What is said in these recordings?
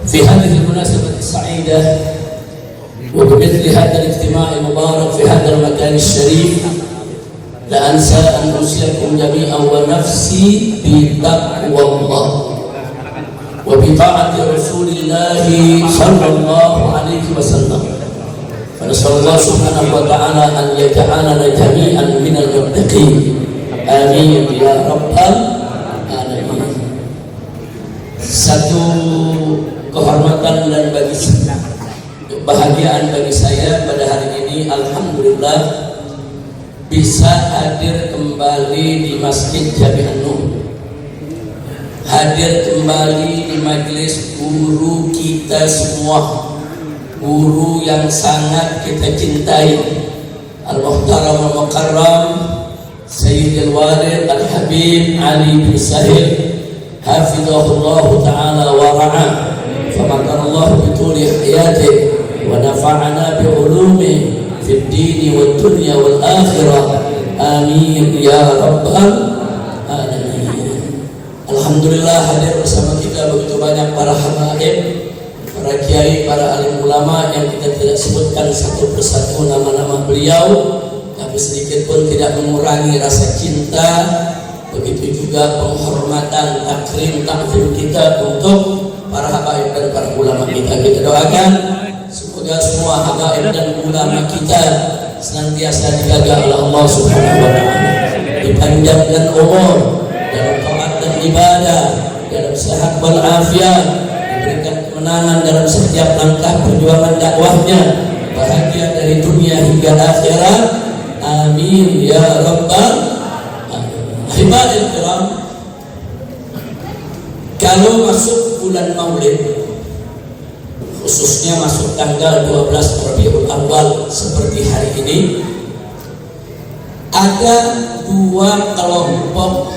في هذه المناسبة السعيدة وبمثل هذا الاجتماع المبارك في هذا المكان الشريف لا أنسى أن أوصيكم جميعا ونفسي بتقوى الله وبطاعة رسول الله صلى الله عليه وسلم. فنسأل الله سبحانه وتعالى أن يجعلنا جميعا من المتقين. Amin ya rabbal alamin. Satu kehormatan dan kebahagiaan bagi saya pada hari ini, alhamdulillah bisa hadir kembali di Masjid Jami' An-Nur, hadir kembali di majelis guru kita semua, guru yang sangat kita cintai, Al-Muhtaram Al-Mukarram Sayyidil Walid Al-Habib Ali bin Sahil hafizahullah ta'ala wa ra'ah, famakanallahu bituli hayatih wa nafa'ana bi'ulumi fid dini wad dunya wal akhirah. Amin ya rabbal alamin. Alhamdulillah hadir bersama kita begitu banyak para habaib, para kiai, para alim ulama yang kita tidak sebutkan satu persatu nama-nama beliau, tapi sedikit pun tidak mengurangi rasa cinta, begitu juga penghormatan, takrim, takdim kita untuk para habaib dan para ulama kita. Kita doakan semoga semua habaib dan ulama kita senantiasa dijaga oleh Allah Subhanahu wa taala, dipanjangkan umur dalam taat dan ibadah, dalam sehat wal afiat, diberikan kemenangan dalam setiap langkah perjuangan dakwahnya, bahagia dari dunia hingga akhirat. Amin ya rabbal alamin. Hibadil kiram, kalau masuk bulan Maulid, khususnya masuk tanggal 12 Rabiul Awal seperti hari ini, ada dua kelompok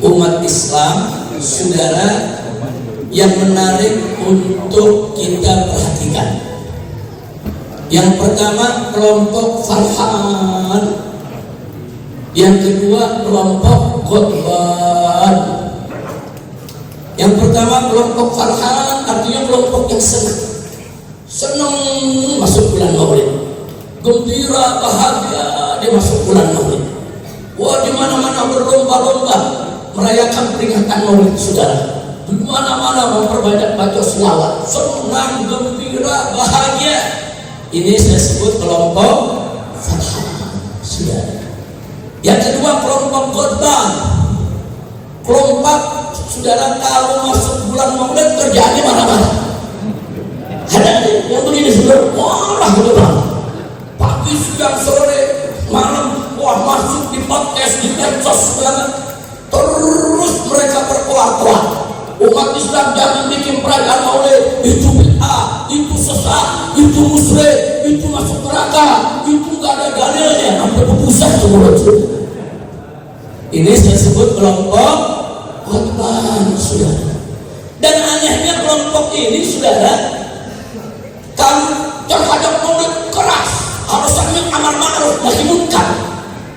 umat Islam, saudara, yang menarik untuk kita perhatikan. Yang pertama kelompok Farhan, yang kedua kelompok Qutban. Yang pertama kelompok Farhan artinya kelompok yang senang masuk bulan Maulid, gembira, bahagia dia masuk bulan Maulid. Wah, di mana-mana berlomba-lomba merayakan peringatan Maulid, saudara. Di mana-mana memperbanyak baca selawat, senang, gembira, bahagia. Ini saya sebut kelompok Farhan, saudara. Yang kedua kelompok Qutban. Kelompok, saudara, kalau masuk bulan Maulid kerjaannya mana-mana. Ada yang begini, saudara, wah gitu bang, pagi, siang, sore, malam, wah masuk di podcast, di medsos, saudara. Terus mereka berkuat-kuat. Umat Islam jangan bikin perayaan Maulid itu bid'ah, itu sesat, itu musyrik, itu masuk neraka, itu nggak ada dalilnya, sampai berpusat semua. Ini saya sebut kelompok Qutban, saudara. Dan anehnya kelompok ini, saudara, kalau terhadap Maulid keras, alasannya amar ma'ruf nahi munkar,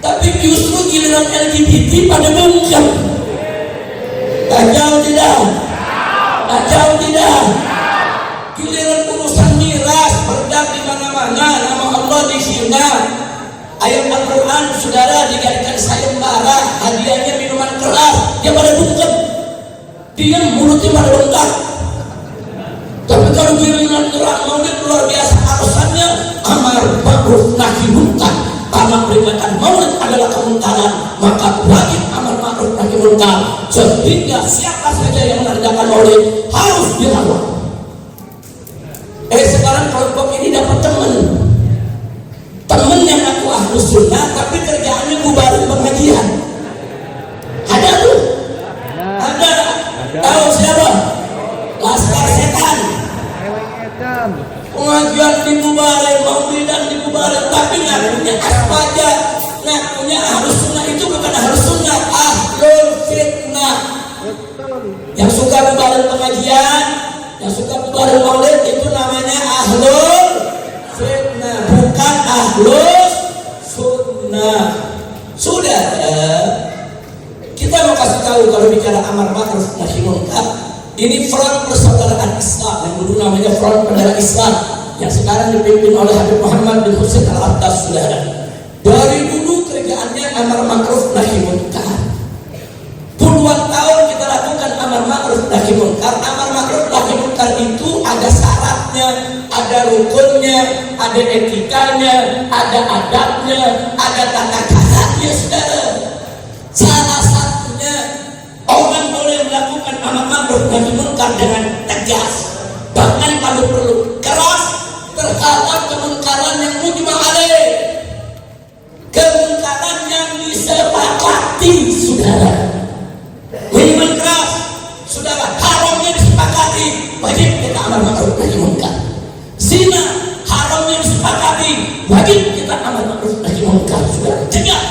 tapi justru giliran LGBT pada munkar. Jauh tidak? Jauh tidak? Giliran urusan miras berdak di mana-mana, nama Allah dihina. Ayat Al-Quran, saudara, dijadikan sayembara, hadiahnya minuman keras, dia pada bungkam, diam, mulutnya pada bengkak. Tapi kalau giliran terang Maulid luar biasa, alasannya amar ma'ruf nahi munkar. Karena peringatan Maulid adalah kemungkaran, maka wajib amar ma'ruf nahi munkar, sehingga siapa saja yang mengerjakan Maulid harus dilawan. Sekarang kelompok ini dapat temen yang aku ahlus sunnah, tapi kerjaannya bubarin pengajian. Ada tuh? Ada. Tahu siapa? Laskar Setan. Pengajian dibubarin, Maulidan dibubarin, tapi ngakunya aspaja, ngakunya ahlus sunnah. Itu bukan ahlus sunnah, ahlul fitnah. Yang suka bubarin pengajian, yang suka bubarin Maulid, itu namanya ahlul fitnah, bukan ahlus sunnah. Sudah, kita mau kasih tahu kalau bicara amar ma'ruf nahi munkar, ini Front Persaudaraan Islam yang dulu namanya Front Pembela Islam, yang sekarang dipimpin oleh Habib Muhammad bin Husain Al-Attas, saudara. Dari dulu kerjaannya amar ma'ruf nahi munkar. Puluhan tahun kita lakukan amar ma'ruf nahi munkar. Amar ma'ruf nahi munkar itu ada syaratnya, ada rukunnya, ada etikanya, ada adabnya, ada tata caranya, saudara. Salah satunya orang boleh melakukan amar ma'ruf nahi munkar dengan tegas, bahkan kalau perlu keras terhadap kemungkaran yang mujma' alaih, kemungkaran yang disepakati, saudara. Minuman keras, saudara, haramnya disepakati, wajib kita amar ma'ruf nahi munkar. Zina haramnya disepakati, wajib kita amar ma'ruf nahi munkar, saudara. Cegah.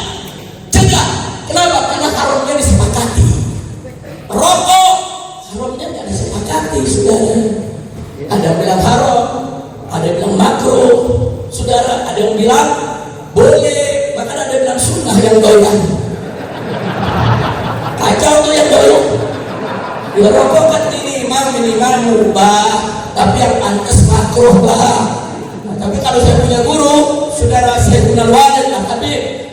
Kenapa? Karena haramnya disepakati. Rokok haramnya tidak disepakati, saudara. Ada yang bilang haram, ada yang bilang makruh, saudara. Ada yang bilang boleh, bahkan ada yang bilang sunnah yang doyan. Kacau tuh yang doyan. Ya, rokok kan minimal mubah, tapi yang pantas makruh lah. Nah, tapi kalau saya punya guru, saudara, saya punya walid, tapi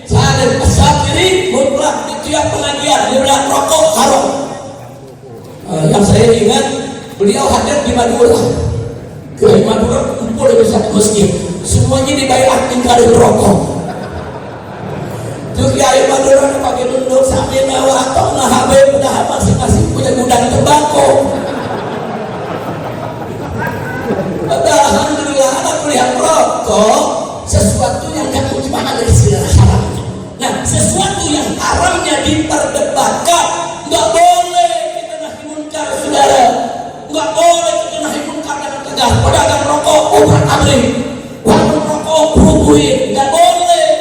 Salim As-Syafiri mutlak di tiap pengajian dia bilang rokok haram. Yang saya ingat, beliau hadir di Madura. Ke Madura kumpul di satu masjid, semuanya dibayar ingkari rokok. Tuh kiai Madura pakai duduk sambil mewah atau nahabe udah masing-masing punya gudang tembakau. Alhamdulillah anak melihat rokok sesuatu yang gak mujma' dari segala haram. Nah, sesuatu yang haramnya diperdebatkan, nggak boleh kita nahi munkar, saudara. Nggak boleh kita nahi munkar dengan tegas. Pedagang rokok ubah abrik, warung rokok rubuhin, nggak boleh.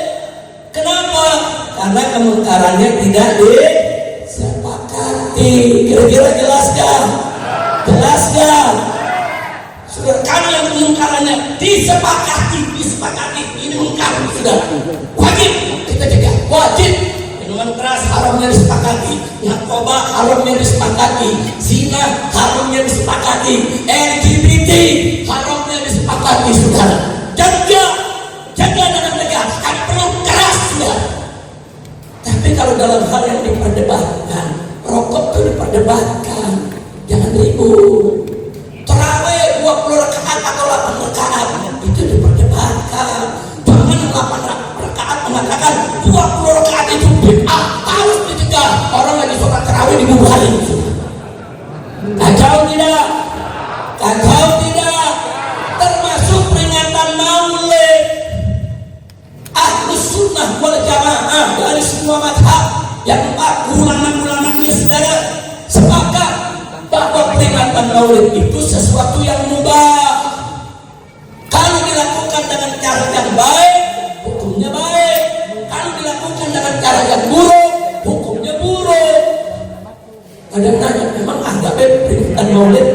Kenapa? Karena kemungkarannya tidak disepakati. Kira-kira jelas gak? Jelas gak? Saudara, kalau yang kemungkarannya disepakati, ini mungkar, saudara. Wajib kita jaga, wajib. Minuman keras haramnya disepakati, narkoba haramnya disepakati, zina haramnya disepakati, LGBT haramnya disepakati, saudara. Jaga dengan tegas, ada perlu keras, saudara. Tapi kalau dalam hal yang diperdebatkan, rokok itu diperdebatkan, jangan ribut. Tarawih 20 rakaat atau 8 rakaat itu diperdebatkan. Jangan 8 rakaat mengatakan 20 rakaat itu bid'ah, harus dicegah. Orang lagi sholat tarawih dibubarin. Kacau tidak? Termasuk peringatan Maulid. Ahlus Sunnah wal Jamaah dari semua mazhab yang 4 bulan-bulanannya, saudara, sepakat bahwa peringatan Maulid itu sesuatu yang mubah. Kalau dilakukan dengan cara yang baik, hukumnya baik. Kalau dilakukan dengan cara yang buruk, hukumnya buruk. Ada yang nanya, memang ada peringatan Maulid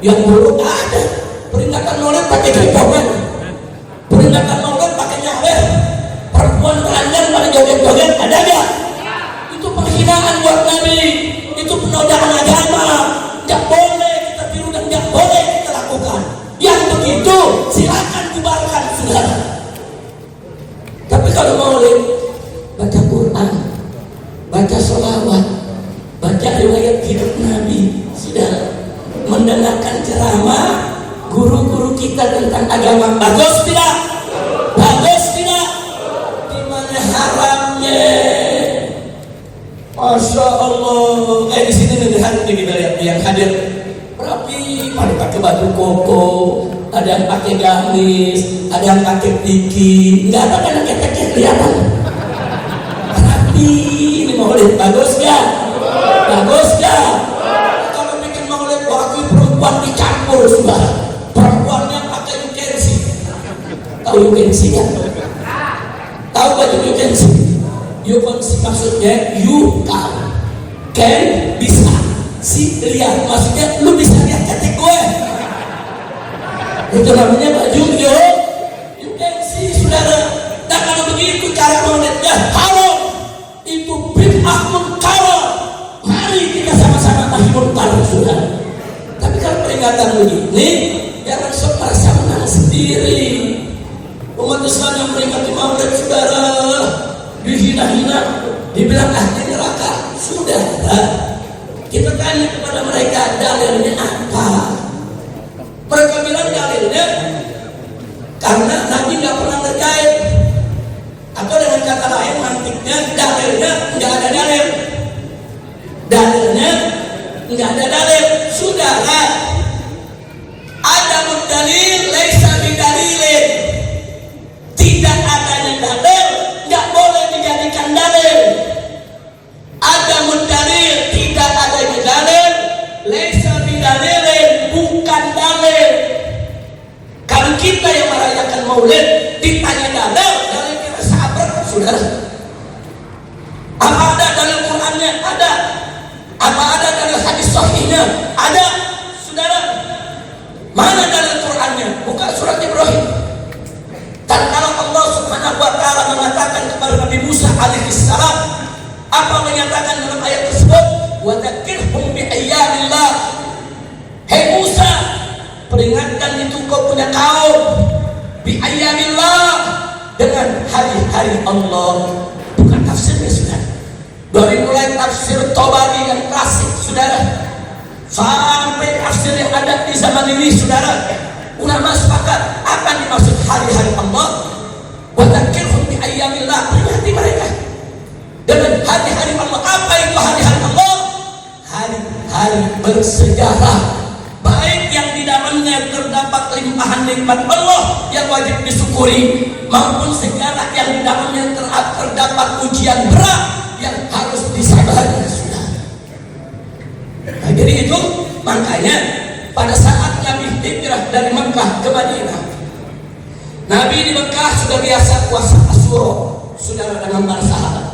yang buruk? Ada. Peringatan Maulid pakai joget-joget, peringatan Maulid pakai nyawer, perempuan telanjang pada joget-joget, ada gak? Itu penghinaan buat Nabi, itu penodaan agama. Gak boleh kita tiru dan gak boleh kita lakukan. Yang begitu silakan bubarkan, saudara. Tapi kalau Maulid, baca Quran, baca sholawat, baca riwayat hidup Nabi, saudara, mendengarkan ceramah guru-guru kita tentang agama, bagus tidak? Bagus tidak? Di mana haramnya? Masya Allah. Di sini nih kita lihat yang hadir rapi, pada pakai baju koko, ada yang pakai gamis, ada yang pakai tiki, nggak ada kan ketek kelihatan. Rapi, ini Maulid bagus gak? Bagus gak? Kalau bikin Maulid laki perempuan dicampur, saudara. Perempuannya pakai ukensi. Tahu ukensi kan? Tahu baju ukensi? Ukensi maksudnya you can bisa. Si lihat, maksudnya lu bisa lihat ketek gue. Itu namanya baju you can see, saudara. Dan kalau begitu cara Maulidnya haram, itu bid'ah munkar. Mari kita sama-sama nahi munkar, saudara. Tapi peringatan begini, jangan sok merasa menang sendiri. Umat Islam yang peringati Maulid saudara dihina-hina, dibilang ahli neraka. Saudara, kita tanya kepada mereka dalilnya apa? Mereka bilang dalilnya karena Nabi nggak pernah ngerjain, atau dengan kata lain mantiknya dalilnya nggak ada dalil. Dalilnya nggak ada dalil. Saudara, ada dalil laisa bidalilin. Tidak adanya dalil nggak boleh dijadikan dalil. Ada dalil, tidak adanya dalil laisa bidalilin, bukan dalil. Kalau kita yang merayakan Maulid ditanya dalil kita sabar, saudara. Apa ada dalil Qur'annya? Ada. Apa ada dalil hadis sahihnya? Ada, saudara. Mana dalil Qur'annya? Buka surat Ibrahim. Dan kalau Allah Subhanahu wa taala mengatakan kepada Nabi Musa alaihissalam, apa menyatakan dalam ayat tersebut? Wa dzakirhum bi ayyamillah. Hei Musa, peringatkan itu kau punya kaum bi ayyamillah, dengan hari-hari Allah. Bukan tafsirnya, saudara. Dari mulai tafsir Tabari yang klasik, saudara, sampai tafsir yang ada di zaman ini, saudara, ulama sepakat apa dimaksud hari-hari Allah. Wa dzakirhum bi ayyamillah, peringati mereka dengan hari-hari Allah. Apa itu hari-hari Allah? Hari-hari bersejarah, baik yang di dalamnya terdapat limpahan nikmat Allah yang wajib disyukuri, maupun sejarah yang di dalamnya terdapat ujian berat yang harus disabari. Nah, jadi itu makanya pada saat Nabi hijrah dari Mekah ke Madinah, Nabi di Mekah sudah biasa puasa Asyura, saudara, dengan para sahabat.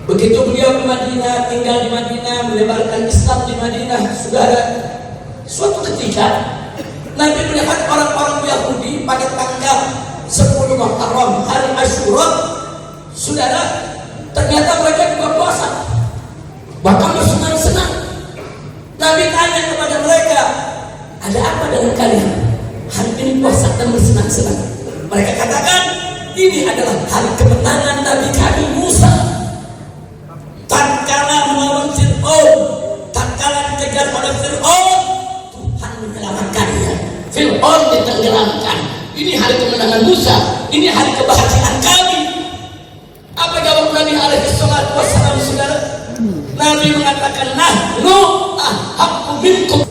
Begitu beliau di Madinah, tinggal di Madinah, menyebarkan Islam di Madinah, saudara, suatu ketika Nabi melihat orang-orang Yahudi pada tanggal 10 Muharram, hari Asyura, saudara, ternyata mereka juga puasa, bahkan bersenang-senang. Nabi tanya kepada mereka, ada apa dengan kalian? Hari ini puasa dan bersenang-senang. Mereka katakan, ini adalah hari kemenangan Nabi kami Musa. Tatkala melawan Fir'aun, tatkala dikejar oleh Fir'aun, Tuhan menyelamatkannya. Fir'aun ditenggelamkan. Ini hari kemenangan Musa, ini hari kebahagiaan kami. Apa jawab Nabi alaihi salatu wassalam, saudara? Nabi mengatakan, nahnu ahaqqu minkum.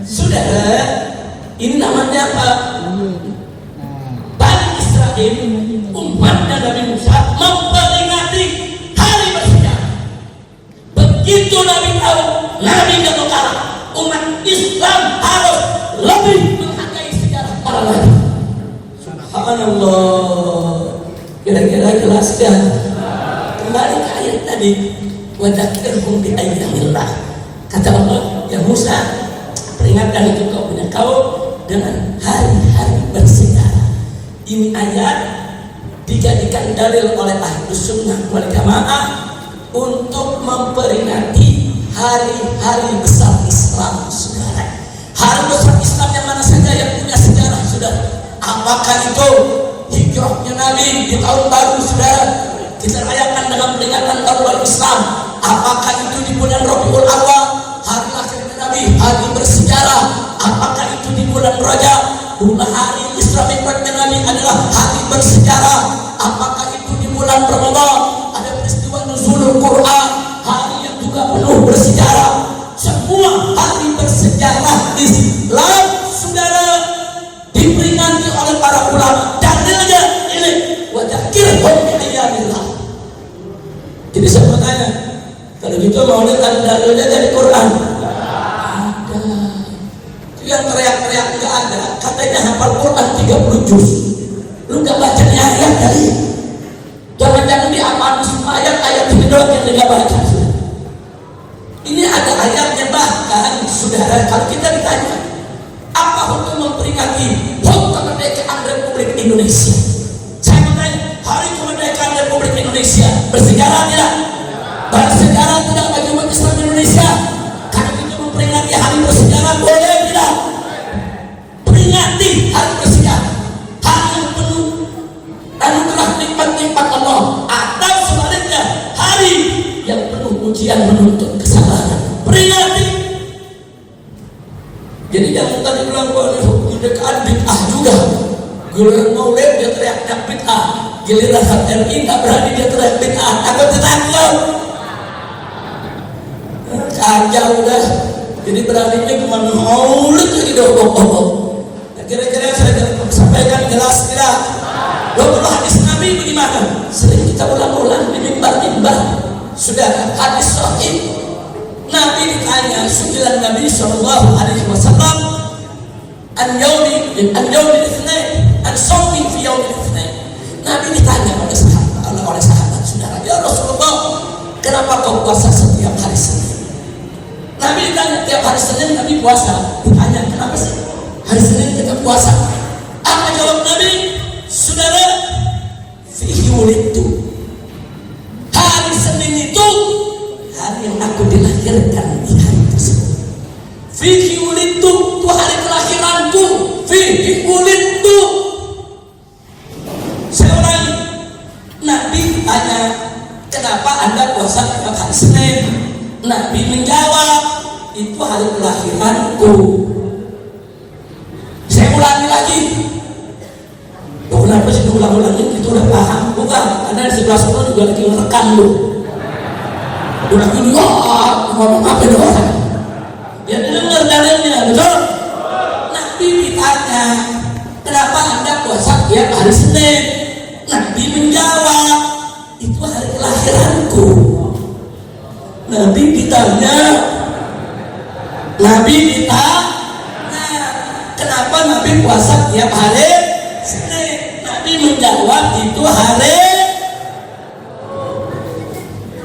Saudara, ini namanya apa? Bani Israel, umatnya Nabi Musa, memperingati hari bersejarah. Begitu Nabi tahu, Nabi gak mau kalah. Umat Islam harus lebih menghargai sejarah para nabi. Subhanallah. Kira-kira jelas kan? Kembali ke ayat tadi, wa dzakirhum bi ayyamillah. Kata Allah, ya Musa, peringatkan itu kau punya kaum dengan hari-hari bersejarah. Ini ayat dijadikan dalil oleh Ahlus Sunnah wal Jamaah untuk memperingati hari-hari besar Islam, saudara. Hari besar Islam yang mana saja yang punya sejarah, saudara. Apakah itu hijrahnya Nabi di tahun baru, saudara, kita rayakan dengan peringatan tahun baru Islam? Apakah itu di bulan Rabiul Awwal, hari lahirnya Nabi, hari bersejarah? Apakah itu di bulan Rajab, hari Isra Mi'rajnya Nabi adalah hari bersejarah? Apakah itu di bulan Ramadan, ada peristiwa nuzulul Quran, hari yang juga penuh bersejarah? Semua hari bersejarah Islam, saudara, diperingati oleh para ulama. Dalilnya ini, wa dzakirhum bi ayyamillah. Jadi saya mau tanya, kalau gitu mau lihat dalilnya dari Quran? Ada. Yang teriak-teriak nggak ada, katanya hafal Quran 30 juz. Lu nggak baca ayat kali? Jangan-jangan di apa semua ayat ini doang yang nggak baca. Ini ada ayatnya, bahkan saudara, kalau kita ditanya apa hukum memperingati HUT kemerdekaan Republik Indonesia, saya bertanya, hari kemerdekaan Republik Indonesia bersejarah tidak? Bersejarah tidak bagi umat Islam Indonesia? Karena kita memperingati hari bersejarah boleh tidak? Peringati hari bersejarah, hari yang penuh anugerah nikmat-nikmat Allah, atau sebaliknya hari yang penuh ujian menuntut kesabaran. Peringati. Jadi jangan tadi bilang bahwa dekat bid'ah juga. Giliran maulid dia teriak bid'ah, giliran HRI nggak berani dia teriak bid'ah. Aku takut. Kacau udah. Jadi beraninya cuma maulid lagi dobok-dobok. Nah, kira-kira saya sampaikan jelas tidak? Lalu hadis Nabi bagaimana? Sering kita ulang-ulang di mimbar-mimbar. Sudah hadis sahih. Nabi ditanya, su'ilan Nabi sallallahu alaihi wasallam an yaumi itsnain, an shaumi fi yaumi itsnain. Nabi ditanya oleh sahabat, saudara, ya Rasulullah, kenapa kau puasa setiap hari Senin? Nabi ditanya, tiap hari Senin Nabi puasa. Ditanya, kenapa sih hari Senin kita puasa? Apa jawab Nabi? Saudara, fihi wulidtu. Hari Senin itu hari yang aku dilahirkan di hari tersebut. Fihi wulidtu, itu hari kelahiranku. Fihi wulidtu. Saya ulangi, Nabi tanya, kenapa Anda puasa tiap hari Senin? Nabi menjawab, itu hari kelahiranku. Saya ulangi lagi. Kenapa sih ulang-ulangin? Itu udah paham? Bukan, karena di sebelah sana juga lagi ngerekam lu. Udah gini, ngomong apa ini orang? Dia dengar dalilnya, betul? Nabi ditanya, kenapa Anda puasa tiap hari Senin? Nabi menjawab, itu hari kelahiranku. Nabi ditanya, kenapa Nabi puasa tiap hari Senin? Nabi menjawab, itu hari.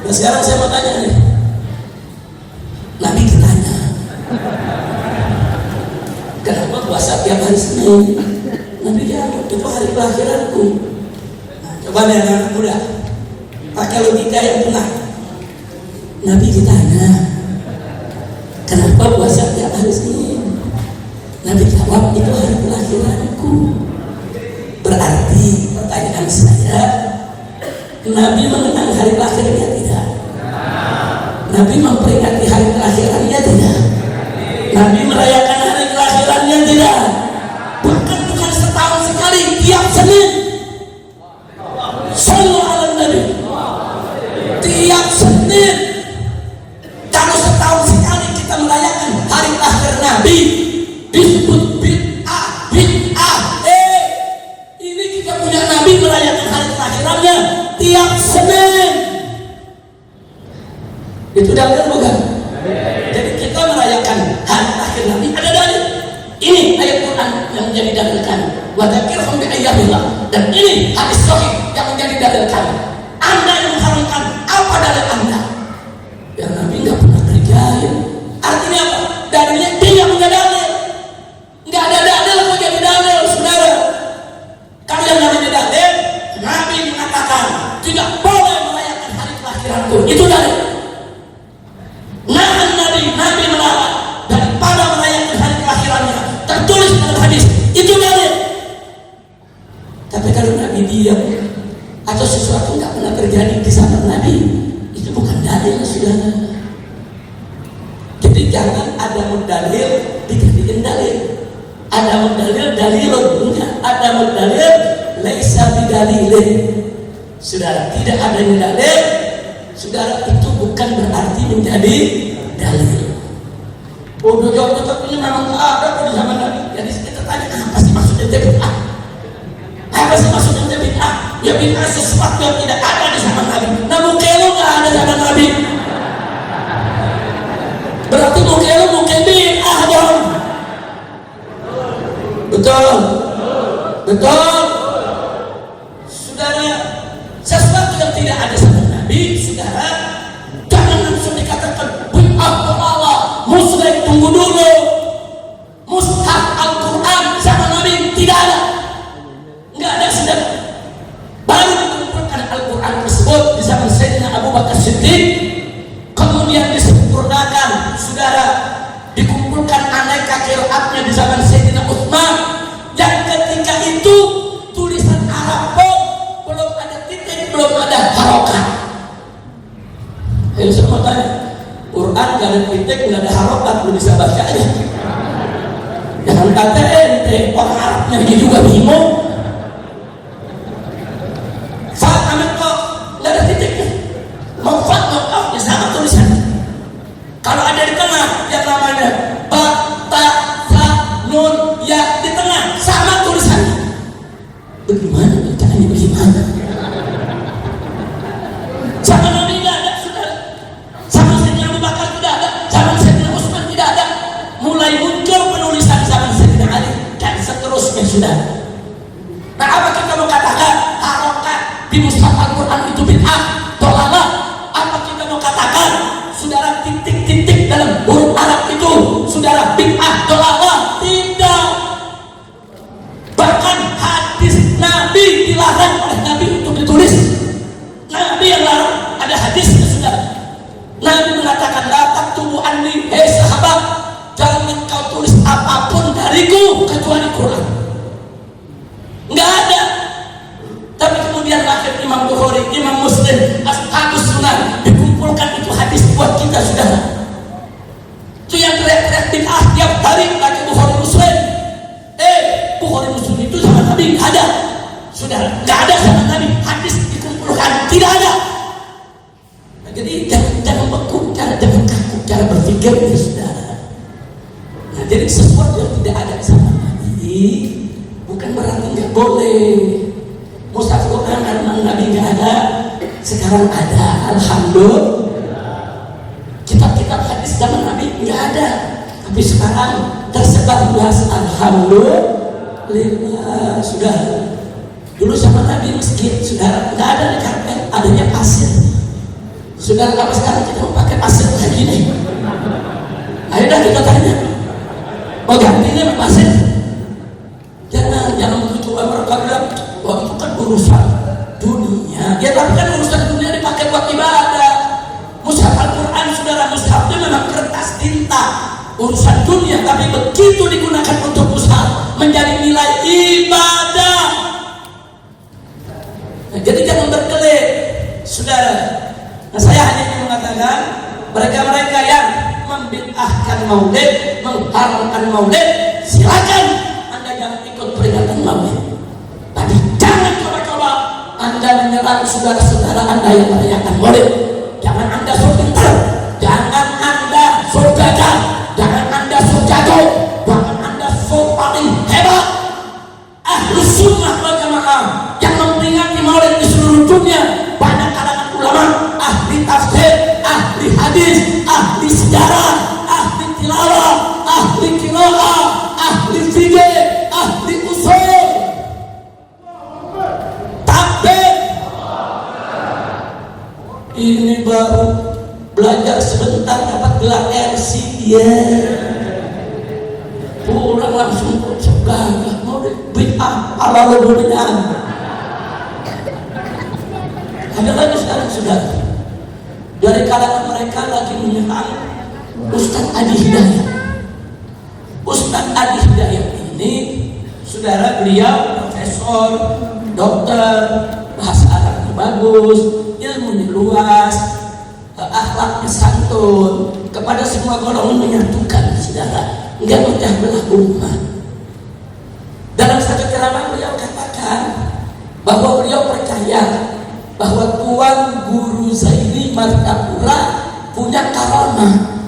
Nah, sekarang saya mau tanya nih, Nabi ditanya, kenapa puasa tiap hari Senin? Nabi jawab, itu hari kelahiranku. Nah, coba nih anak muda, pakai logika yang benar. Nabi ditanya, kenapa puasa tiap hari Senin? Nabi jawab, itu hari kelahiranku. Berarti pertanyaan saya, Nabi mengenang hari kelahirannya tidak? Nabi memperingati hari kelahirannya tidak? Nabi merayakan hari kelahirannya tidak? Bahkan bukan setahun sekali, tiap Senin. Sallu ala Nabi. Tiap Senin. Kalau setahun sekali kita merayakan hari lahir Nabi, disebut bid'ah. Ini kita punya Nabi merayakan hari kelahirannya tiap Senin. Itu dalil bukan? Jadi kita merayakan hari lahir Nabi ada dalil. Ini ayat Quran yang menjadi dalil kami. Wa dzakirhum bi ayyamillah. Dan ini hadis sahih yang menjadi dalil kami. Anda yang mengharamkan, apa dalil Anda? Ya Nabi nggak pernah kerjain. Artinya apa? Dalilnya dia punya dalil. Nggak ada dalil kok jadi dalil, saudara. Kalau yang namanya dalil, Nabi mengatakan tidak boleh merayakan hari kelahiranku. Itu dalil. Nabi melarang daripada merayakan hari kelahirannya. Tertulis dalam hadis. Itu dalil. Tapi kalau Nabi diam atau sesuatu nggak pernah terjadi di zaman Nabi, itu bukan dalil, saudara. Jadi jangan ada mendalil dijadikan dalil. Ada mendalil dalilun, ada mendalil laisa bidalilin. Saudara, tidak adanya dalil, saudara, itu bukan berarti menjadi dalil. Bodoh jawab ini memang ada kok di zaman Nabi. Jadi kita tanya, apa sih maksudnya bid'ah? Apa sih maksudnya bid'ah? Ya bid'ah sesuatu yang tidak ada di zaman Nabi. Nah mukelu nggak ada zaman Nabi. Berarti mukelu mungkin bid'ah dong. Betul. Saudara, sesuatu yang tidak ada zaman Nabi, saudara, jangan langsung dikatakan bid'ah Allah. Musyrik, tunggu dulu. Mushaf Al-Quran zaman Nabi tidak ada. Enggak ada, saudara. Baru dikumpulkan Al-Quran tersebut di zaman Sayyidina Abu Bakar Siddiq. Kemudian disempurnakan, saudara. Dikumpulkan baca aja. Jangan kata ente, orang Arabnya dia juga bingung. Fat amat kok nggak ada titiknya. Mau fat mau ya sama tulisannya. Kalau ada di tengah yang namanya ba, ta, sa, nun, ya di tengah sama tulisannya. Bagaimana bacaannya bagaimana? Zaman Nabi tidak ada, sudah. Zaman Sayyidina Abu Bakar tidak ada, zaman Sayyidina Utsman tidak ada. Mulai muncul penulisan zaman Sayyidina Ali dan seterusnya sudah. Nah, apa kita mau katakan harokat di mushaf Al-Quran itu bid'ah, dhalalah? Apa kita mau katakan saudara titik-titik dalam huruf Arab itu saudara bid'ah, dhalalah? Tidak. Bahkan hadis Nabi dilarang oleh Nabi untuk ditulis. Nabi yang larang, ada hadisnya saudara. Nabi mengatakan la taktubu anni, hei sahabat, jangan kau tulis apapun dariku kecuali Quran. Enggak ada. Tapi kemudian lahir Imam Bukhari, Imam Muslim, Ashabus Sunan, dikumpulkan itu hadis buat kita saudara. Itu yang teriak-teriak bid'ah tiap hari baca Bukhari Muslim. Bukhari Muslim itu sama Nabi enggak ada. Saudara, enggak ada sama Nabi hadis dikumpulkan, tidak ada. Nah, jadi jangan beku, jangan kaku cara berpikir ya saudara. Nah, jadi sesuatu yang tidak ada sama Nabi bukan berarti nggak boleh. Mushaf Quran karena Nabi nggak ada, sekarang ada, alhamdulillah. Kitab-kitab hadis zaman Nabi nggak ada, tapi sekarang tersebar luas, alhamdulillah. Sudah. Dulu zaman Nabi masjid, saudara, nggak ada karpet, adanya pasir. Saudara, kalau sekarang kita mau pakai pasir lagi nih, ayo dah kita tanya, mau gantinya pasir? Jangan begitu. Mereka bilang, wah itu kan urusan dunia. Ya tapi kan urusan dunia dipakai buat ibadah. Mushaf Al-Quran saudara, mushafnya memang kertas tinta, urusan dunia, tapi begitu digunakan untuk mushaf menjadi nilai ibadah. Nah, jadi jangan berkelit saudara. Nah, saya hanya ingin mengatakan mereka-mereka yang membid'ahkan maulid, mengharamkan maulid, silakan Anda jangan ikut peringatan maulid. Tapi jangan coba-coba Anda menyerang saudara-saudara Anda yang merayakan maulid. Jangan Anda so pintar, jangan Anda so gagah, jangan Anda so jago, jangan Anda so paling hebat. Ahlus sunnah wal jamaah yang memperingati maulid di seluruh dunia, banyak kalangan ulama, ahli tafsir, ahli hadis, ahli sejarah, ahli tilawah, ahli qiraah, ahli fikih, ahli usul. Takbir. Ini baru belajar sebentar dapat gelar MC ya. Pulang langsung segala mau bid'ah ala lebunan. Ada lagi sekarang sudah dari kalangan mereka lagi menyerang Ustadz Adi Hidayat. Ustadz Adi Hidayat ini saudara, beliau profesor, dokter, bahasa Arabnya bagus, ilmunya luas, akhlaknya santun, kepada semua golongan menyatukan saudara, enggak pecah belah umat. Dalam satu ceramah beliau katakan bahwa beliau percaya bahwa Tuan Guru Zaini Martapura punya karamah.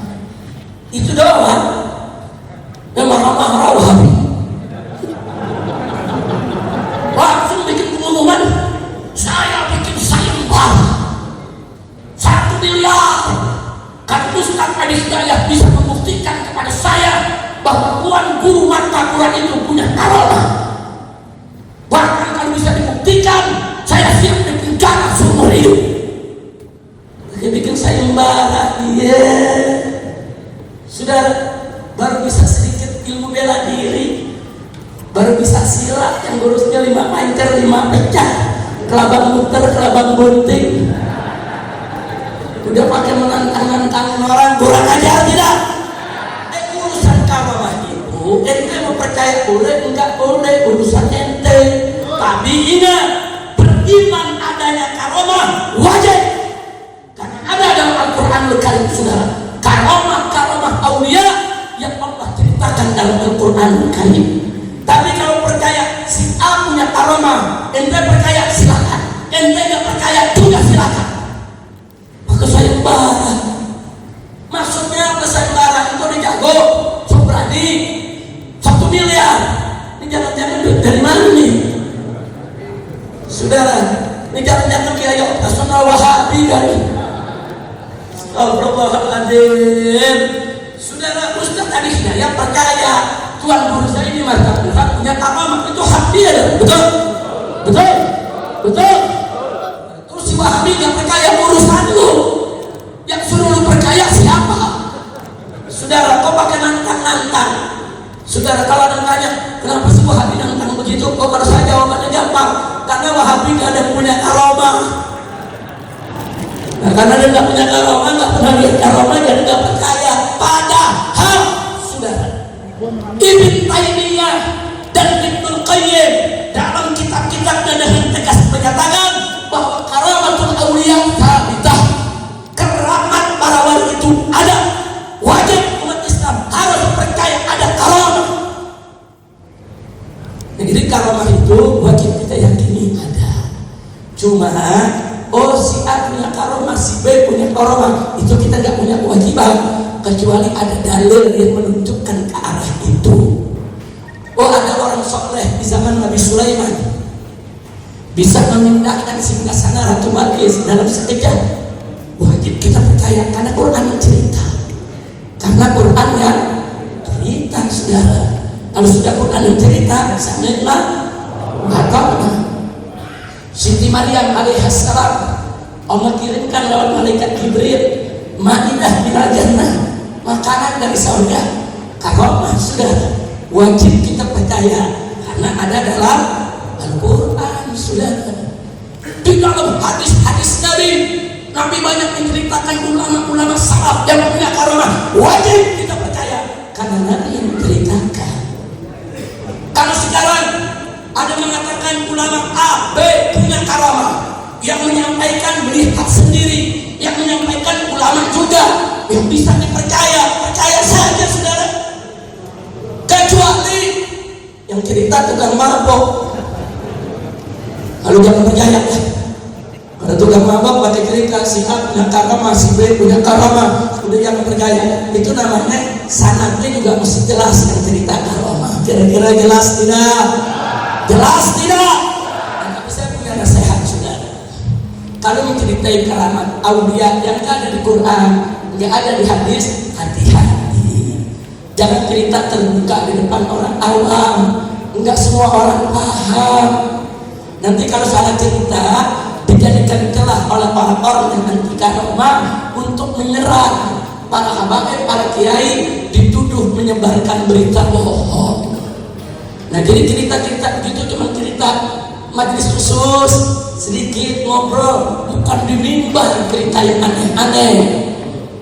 Itu doang. Memang ramah-ramah. Langsung bikin pengumuman, saya bikin sayembara 1 miliar. Kan Ustadz Adi Hidayat bisa membuktikan kepada saya bahwa Tuan Guru Martapura itu punya karamah. Bahkan kalau bisa dibuktikan, saya siap dipenjara seumur hidup. Dia bikin sayembara, iya. Sudah baru bisa sedikit ilmu bela diri, baru bisa silat yang lurusnya 5 pancer 5 pecah, kelabang muter, kelabang bunting. Udah pakai menantang-nantang orang, kurang ajar tidak? Urusan karamah itu, ente mau percaya boleh, enggak boleh, urusan ente. Tapi ingat, beriman adanya karamah wajib, karena ada dalam Al-Quran Al-Karim saudara, karamah aulia yang kami. Tapi kalau percaya si A punya karomah, ente percaya silakan, ente nggak percaya juga silakan. Maka sayembara, maksudnya apa sayembara? Itu udah jago, so berani, 1 miliar. Ini jangan-jangan duit dari mana nih? Saudara, ini jangan-jangan kiai nasional Wahabi kali. Astagfirullahaladzim. Saudara, Ustaz hadisnya yang percaya Tuhan guru saya ini mantap, punya karomah, itu hak dia. Betul? Betul? Betul? Terus si Wahabi yang percaya urusan lu, yang suruh lu percaya siapa? Saudara, kau pakai nantang-nantang. Saudara, kalau ada tanya kenapa si Wahabi nantang begitu, kau harus saya jawabannya gampang. Karena Wahabi gak ada punya karomah. Nah, karena dia gak punya karomah, gak pernah lihat karomah, jadi gak percaya. Padahal, saudara, Ibn Taimiyah dan Ibnul Qayyim dalam kitab-kitabnya dengan tegas menyatakan bahwa karamatul auliya thabitah, keramat para wali itu ada. Wajib umat Islam harus percaya ada karamah. Jadi karamah itu wajib kita yakini ada. Cuma si A punya karamah, si B punya karamah, itu kita nggak punya kewajiban kecuali ada dalil yang menunjukkan ke arah itu. Ada orang soleh di zaman Nabi Sulaiman bisa memindahkan singgasana Ratu Balqis dalam sekejap. Wajib kita percaya karena Quran yang cerita. Karena Quran yang cerita, saudara. Kalau sudah Quran yang cerita, sami'na wa ata'na. Siti Maryam alaihissalam, Allah kirimkan lewat malaikat Jibril Maidah minal jannah, makanan dari surga. Karomah, saudara, wajib kita percaya karena ada dalam Al-Quran, saudara. Di dalam hadis-hadis Nabi banyak menceritakan ulama-ulama salaf yang punya karomah. Wajib kita percaya karena Nabi yang menceritakan. Kalau sekarang ada mengatakan ulama A, B punya karomah, yang menyampaikan melihat sendiri, yang menyampaikan ulama juga, yang bisa dipercaya, percaya saja, saudara. Kecuali yang cerita tukang mabok, lalu jangan percaya. Ada tukang mabok pakai cerita si A punya karamah, si B punya karamah, udah jangan percaya. Itu namanya sanadnya juga mesti jelas yang cerita karamah. Kira-kira jelas tidak? Jelas tidak? Tapi saya punya nasihat, saudara. Kalau menceritai karamat aulia yang ada di Quran, nggak ada di hadis, hati-hati. Jangan cerita terbuka di depan orang awam. Enggak semua orang paham. Nanti kalau salah cerita dijadikan celah oleh orang-orang yang anti karamah untuk menyerang para habaib, para kiai, dituduh menyebarkan berita bohong. Nah, jadi cerita-cerita begitu cuma cerita majelis khusus, sedikit ngobrol, bukan di mimbar cerita yang aneh-aneh.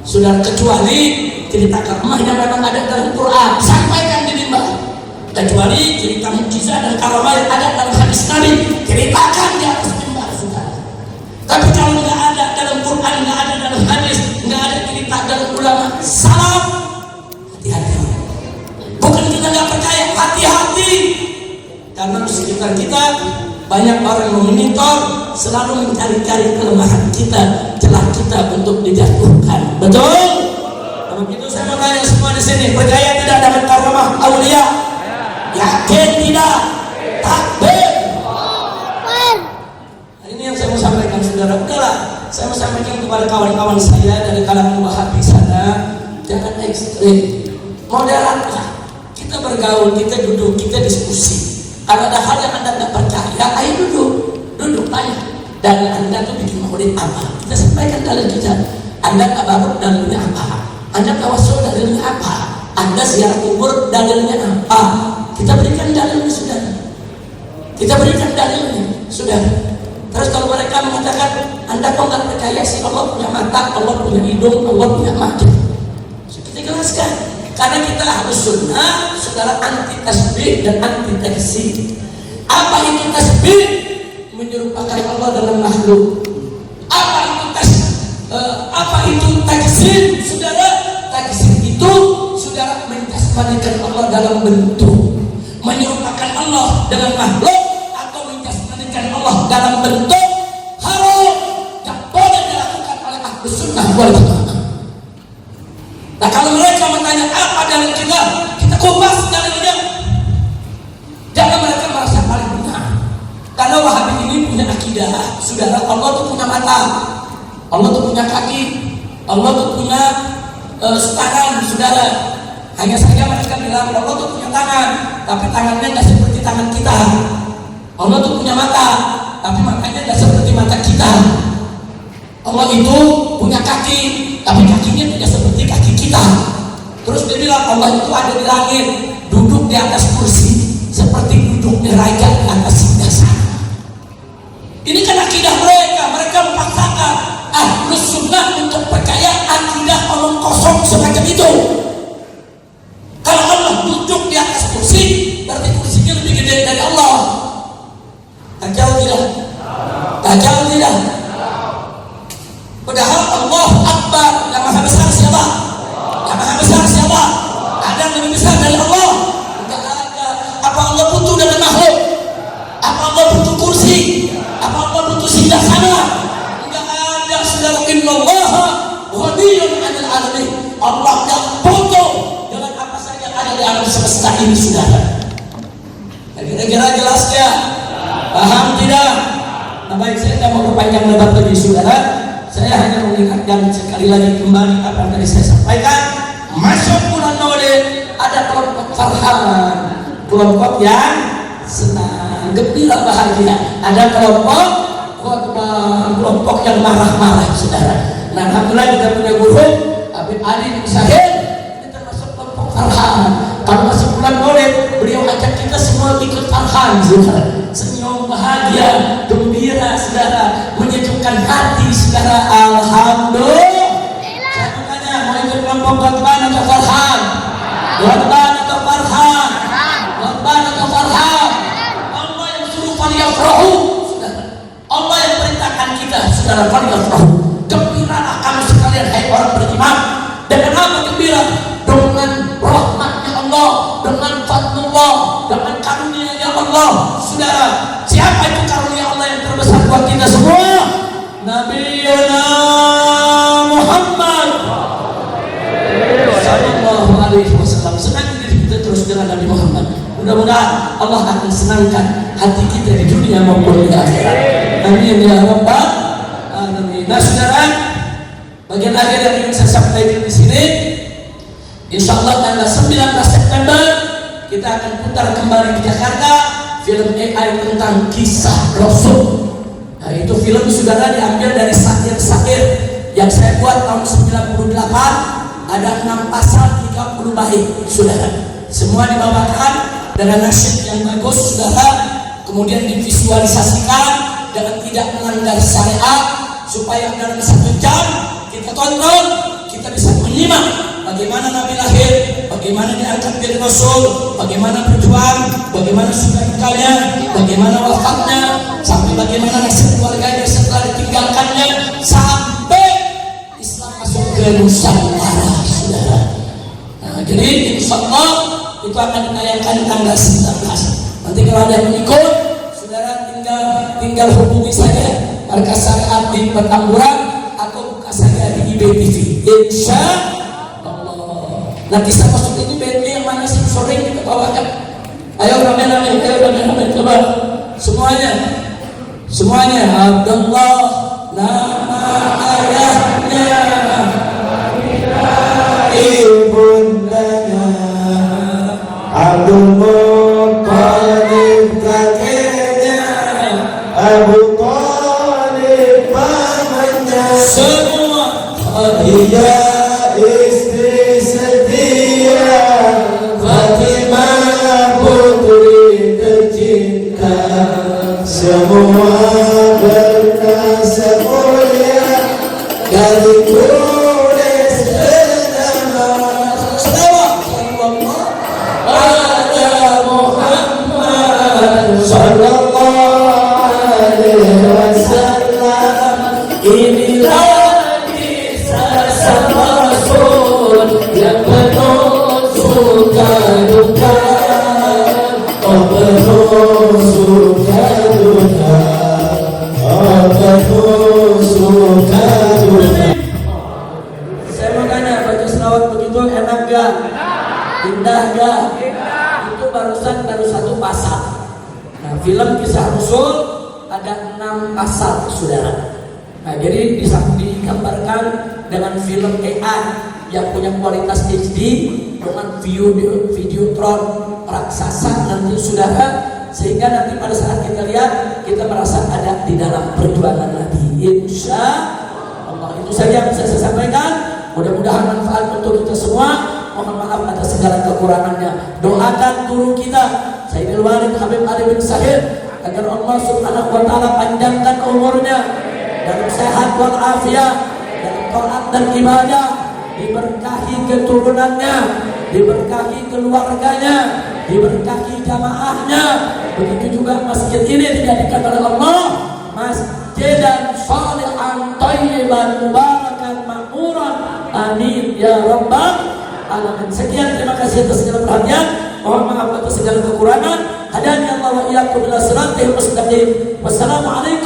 Sudah, kecuali cerita karamah yang memang ada dalam Quran, sampaikan di mimbar. Kecuali cerita mukjizat dan karamah yang ada dalam hadis Nabi, ceritakan di atas mimbar, saudara. Tapi kalau nggak ada dalam Quran, nggak ada dalam hadis, nggak ada cerita dalam ulama salaf, hati-hati. Bukan kita nggak percaya, hati-hati. Karena di sekitar kita banyak orang memonitor, selalu mencari-cari kelemahan kita, celah kita untuk dijatuhkan. Betul? Kalau begitu saya mau tanya semua di sini, percaya tidak dapat karamah aulia? Yakin tidak? Takbir. Ini yang saya mau sampaikan, saudara. Udahlah, saya mau sampaikan kepada kawan-kawan saya dari kalangan Wahabi sana, jangan ekstrim, moderatlah. Kita bergaul, kita duduk, kita diskusi. Kalau ada hal yang Anda tidak percaya, ayo duduk tanya. Dan Anda tuh bikin maulid apa? Kita sampaikan dalil kita. Anda tabaruk dalilnya apa? Anda tawassul dalilnya apa? Anda ziarah kubur dalilnya apa? Kita berikan dalilnya, sudah. Kita berikan dalilnya, sudah. Terus kalau mereka mengatakan, Anda kok nggak percaya sih Allah punya mata, Allah punya hidung, Allah punya mata? Kita jelaskan. Karena kita harus sunnah, saudara, anti tasbih dan anti taksir. Apa itu tasbih? Menyerupakan Allah dalam makhluk. Apa itu taksir? Saudara, taksir itu saudara mentasbihkan Allah dalam bentuk. menyerupakan Allah dengan makhluk atau menjasmanikan Allah dalam bentuk haram, tak boleh dilakukan oleh Ahlus Sunnah wal Jamaah. Nah, kalau mereka bertanya apa dalil kita kupas dalilnya. Jangan mereka merasa paling benar. Karena Wahabi ini punya akidah, saudara, Allah itu punya mata, Allah itu punya kaki, Allah itu punya tangan, saudara. Hanya saja mereka bilang Allah itu punya tangan, tapi tangannya tidak seperti tangan kita. Allah itu punya mata, tapi matanya tidak seperti mata kita. Allah itu punya kaki, tapi kakinya tidak seperti kaki kita. Terus dia bilang Allah itu ada di langit, duduk di atas kursi, seperti duduknya raja di atas singgasana. Ini kan akidah mereka memaksakan Ahlus Sunnah untuk percaya akidah omong kosong semacam itu. Kalau Allah duduk di atas kursi, berarti kursinya lebih gede dari Allah. Tajauh tidak? Tajauh tidak? Padahal Allah Akbar, yang maha besar siapa? Yang maha besar siapa? Ada yang lebih besar dari Allah? Tidak ada. Apa Allah butuh dengan makhluk? Apa Allah butuh kursi? Apa Allah butuh singgasana? Tidak ada, saudara. Innallaha ghaniyun 'anil 'alamin. Allah yang butuh dengan apa saja ada di alam semesta ini, saudara. Kira-kira jelas ya? Paham tidak? Nah, baik, saya tidak mau berpanjang lebar tadi, saudara. Saya hanya mengingatkan sekali lagi kembali apa yang tadi saya sampaikan. Masuk bulan Maulid ada kelompok farhan, kelompok yang senang, gembira, bahagia. Ada kelompok khotbah, kelompok yang marah-marah, saudara. Nah, alhamdulillah kita punya guru Habib Ali bin Sahid, ini termasuk kelompok farhan. Kalau masuk bulan Maulid, beliau ajak kita semua ikut farhan, saudara. Senyum, bahagia, gembira, saudara, menyejukkan hati, saudara. Alhamdulillah. Saya bertanya, mau ikut kelompok khotbah atau farhan? Khotbah atau farhan? Khotbah atau farhan? Allah yang suruh faliyafrahu, saudara. Allah yang perintahkan kita, saudara, faliyafrahu. Gembiralah kamu sekalian, hai orang beriman. Dengan apa gembira? Dengan rahmatnya Allah, dengan fadlullah, dengan karunia Allah, saudara. Siapa itu karunia Allah yang terbesar buat kita semua? Nabiyyuna Muhammad sallallahu alaihi wasallam. Senang diri kita terus dengan Nabi Muhammad. Mudah-mudahan Allah akan senangkan hati kita di dunia maupun di akhirat. Amin ya rabbal alamin. Nah, saudara, bagian akhir yang ingin saya sampaikan di sini, insyaallah tanggal 19 September kita akan putar kembali di Jakarta film AI tentang kisah Rasul. Nah, itu film, saudara, diambil dari syair-syair yang saya buat tahun 98. Ada 6 pasal 30 bait, saudara. Semua dibawakan dengan nasyid yang bagus, saudara. Kemudian divisualisasikan dengan tidak melanggar syariat, supaya dalam 1 jam kita tonton, kita bisa menyimak bagaimana Nabi lahir, bagaimana diangkat jadi Rasul, bagaimana berjuang, bagaimana suka dukanya, bagaimana wafatnya, sampai bagaimana nasib keluarganya setelah ditinggalkannya, sampai Islam masuk ke Nusantara, saudara. Nah, jadi insyaallah itu akan ditayangkan tanggal 19. Nanti kalau ada yang ikut, saudara tinggal hubungi saja Markas Syariat di Petamburan atau buka saja di IBTV. Insya nah, kisah masuk ini BNI yang mana sih sering kita bawakan? Ayo rame-rame, coba semuanya. Abdullah nama ayahnya, ibundanya Abdul Muttalib, kakeknya Abu Thalib, pamannya semua. Khadijah istri setia, Fatimah putri tercinta, semua bernasab mulia dari tulis bernama sallallahu alaihi ada? Itu baru satu pasal. Nah, film kisah Rasul ada 6 pasal, saudara. Nah, jadi digambarkan dengan film AI yang punya kualitas HD dengan videotron raksasa nanti, saudara, sehingga nanti pada saat kita lihat kita merasa ada di dalam perjuangan Nabi. Insya Allah, itu saja yang bisa saya sampaikan. Mudah-mudahan manfaat untuk kita semua. Mohon maaf atas segala kekurangannya. Doakan guru kita Sayyidul Walid Habib Ali bin Sahid agar Allah Subhanahu wa taala panjangkan umurnya dalam sehat wal afiat, dalam taat dan ibadah, diberkahi keturunannya, diberkahi keluarganya, diberkahi jamaahnya. Begitu juga masjid ini dijadikan oleh Allah masjidan shalihan thayyiban mubarakan ma'muran. Amin ya rabbal alamin. Sekian, terima kasih atas segala perhatian. Mohon maaf atas segala kekurangan. Hadani Allah wa iyyakum ila siratal mustaqim. Wassalamualaikum